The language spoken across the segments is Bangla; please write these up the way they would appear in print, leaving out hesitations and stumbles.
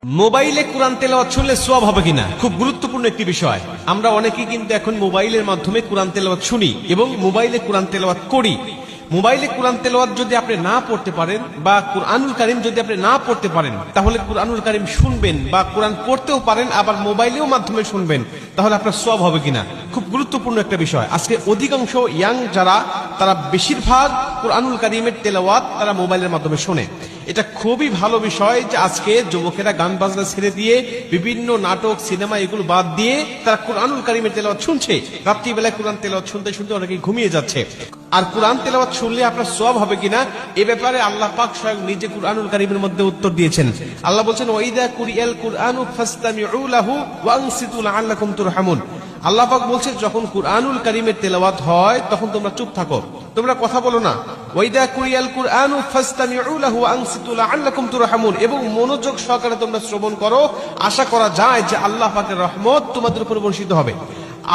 মোবাইলে কোরআন তেলাওয়াত শুনলে সওয়াব হবে কিনা খুব গুরুত্বপূর্ণ একটি বিষয়। আমরা অনেকেই কিন্তু এখন মোবাইলের মাধ্যমে কোরআন তেলাওয়াত শুনি এবং মোবাইলে কোরআন তেলাওয়াত করি। মোবাইলে কোরআন তেলাওয়াত যদি আপনি না পড়তে পারেন বা কুরআনুল কারীম যদি আপনি না পড়তে পারেন, তাহলে কুরআনুল কারীম শুনবেন বা কোরআন পড়তেও পারেন, আবার মোবাইলেও মাধ্যমে শুনবেন, তাহলে আপনার সওয়াব হবে কিনা খুব গুরুত্বপূর্ণ একটা বিষয়। আজকে অধিকাংশ ইয়াং যারা, তারা বেশিরভাগ কুরআনুল কারীমের তেলাওয়াত তারা মোবাইলের মাধ্যমে শোনে। এটা খুবই ভালো বিষয় যে আজকে যুবকেরা গান বাজনা ছেড়ে দিয়ে বিভিন্ন নাটক সিনেমা এগুলো বাদ দিয়ে তারা কুরআনুল কারীমের তেলাওয়াত শুনছে। রাত্রিবেলায় কোরআন তেলাওয়াত শুনতে শুনতে অনেকে ঘুমিয়ে যাচ্ছে। আর কোরআন তেলাওয়াত শুনলে আপনার সওয়াব হবে কিনা এ ব্যাপারে আল্লাহ পাক স্বয়ং নিজে কুরআনুল কারীমের মধ্যে উত্তর দিয়েছেন। আল্লাহ বলছেন, ওয়াইদা কুরিয়াল কুরআনু ফাসতামিউ লাহু ওয়া আনসিতু লাআল্লাকুম তুরহামুন। আল্লাহ পাক বলছে, যখন কুরআনুল কারীমের তেলাওয়াত হয় তখন তোমরা চুপ থাকো, তোমরা কথা বলো না। ওয়াইদা কুরিয়াল কুরআনু ফাসতামিউ লাহু ওয়া আনসিতু লাআল্লাকুম তুরহামুন, এবং মনোযোগ সহকারে তোমরা শ্রবণ করো, আশা করা যায় যে আল্লাহ পাকের রহমত তোমাদের উপর বর্ষিত হবে।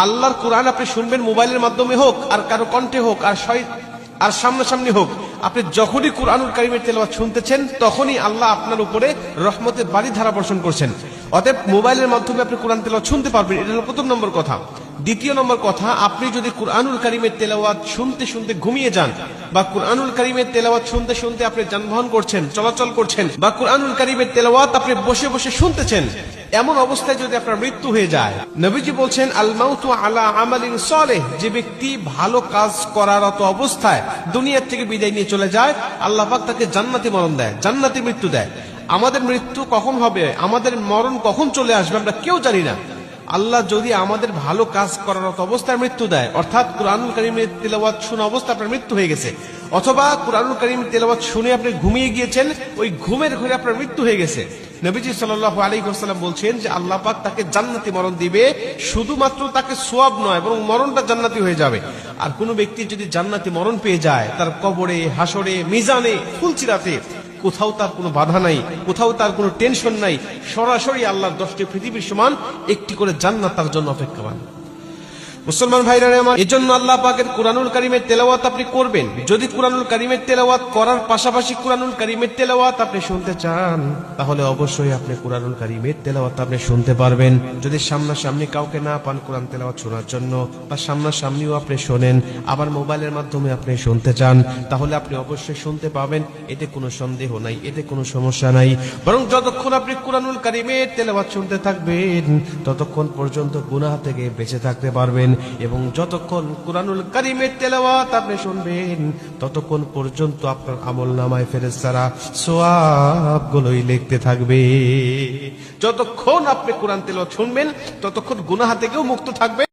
আল্লাহর কোরআন আপনি শুনবেন মোবাইলের মাধ্যমে হোক, আর কারো কণ্ঠে হোক, আর সামনাসামনি হোক, আপনি যখনই কুরআনুল কারীমের তেলাওয়াত শুনতেছেন তখনই আল্লাহ আপনার উপরে রহমতের বারিধারা বর্ষণ করছেন। অতএব মোবাইলের মাধ্যমে আপনি কোরআন তেলাওয়াত শুনতে পারবেন, এটা হলো প্রথম নম্বর কথা। দ্বিতীয় নম্বর কথা, আপনি যদি কুরআনুল কারীমের তেলাওয়াত শুনতে শুনতে ঘুমিয়ে যান, বা কুরআনুল কারীমের তেলাওয়াত শুনতে শুনতে আপনি যানবাহন করছেন, চলাচল করছেন, বা কুরআনুল কারীমের তেলাওয়াত আপনি বসে বসে শুনতেছেন, এমন অবস্থায় যদি আপনার মৃত্যু হয়ে যায়, নবীজি বলছেন, আল মাউতু আলা আমালিন সালেহ, যে ব্যক্তি ভালো কাজ করারত অবস্থায় দুনিয়া থেকে বিদায় নিয়ে চলে যায়, আল্লাহ পাক তাকে জান্নাতি মরণ দেয়, জান্নাতি মৃত্যু দেয়। আমাদের মৃত্যু কখন হবে, আমাদের মরণ কখন চলে আসবে, আমরা কেউ জানি না। আল্লাহ যদি আমাদের ভালো কাজ করার অবস্থায় মৃত্যু দেয়, অর্থাৎ কুরআনুল কারীমের তেলাওয়াত শোনা অবস্থায় আপনার মৃত্যু হয়ে গেছে, অথবা কুরআনুল কারীমের তেলাওয়াত শুনে আপনি ঘুমিয়ে গিয়েছেন, ওই ঘুমের ঘরে আপনার মৃত্যু হয়ে গেছে, নবীজি সাল্লাল্লাহু আলাইহি ওয়াসাল্লাম বলছেন যে আল্লাহ পাক তাকে জান্নাতি মরণ দিবে। শুধুমাত্র তাকে সওয়াব নয়, বরং মরণটা জান্নাতি হয়ে যাবে। আর কোন ব্যক্তি যদি জান্নাতি মরণ পেয়ে যায়, তার কবরে, হাসরে, মিজানে, ফুলসিরাতে কোথাও তার কোনো বাধা নাই, কোথাও তার কোনো টেনশন নাই, সরাসরি আল্লাহর 10টি পৃথিবীর সমান একটি করে জান্নাত তার জন্য অপেক্ষমান। মুসলমান ভাইরা আমার, এজন্য আল্লাহ পাকের কুরআনুল কারীমের তেলাওয়াত আপনি করবেন। যদি কুরআনুল কারীমের তেলাওয়াত করার পাশাপাশি কুরআনুল কারীমের তেলাওয়াত আপনি শুনতে চান, তাহলে অবশ্যই আপনি কুরআনুল কারীমের তেলাওয়াত আপনি শুনতে পারবেন। যদি সামনাসামনি কাউকে না পান কোরআন তেলাওয়াত শোনার জন্য, বা সামনাসামনিও আপনি শোনেন, আবার মোবাইলের মাধ্যমে আপনি শুনতে চান, তাহলে আপনি অবশ্যই শুনতে পাবেন। এতে কোনো সন্দেহ নাই, এতে কোনো সমস্যা নাই। বরং যতক্ষণ আপনি কুরআনুল কারীমের তেলাওয়াত শুনতে থাকবেন, ততক্ষণ পর্যন্ত গুনাহ থেকে বেঁচে থাকতে পারবেন। এবং যতক্ষণ কুরআনুল কারীমের তেলাওয়াত আপনি শুনবেন, ততক্ষণ পর্যন্ত আপনার আমলনামায় ফেরেশতারা সওয়াবগুলোই লিখতে থাকবে। যতক্ষণ আপনি কোরআন তেলাওয়াত শুনবেন, ততক্ষণ গুনাহ থেকেও মুক্ত থাকবে।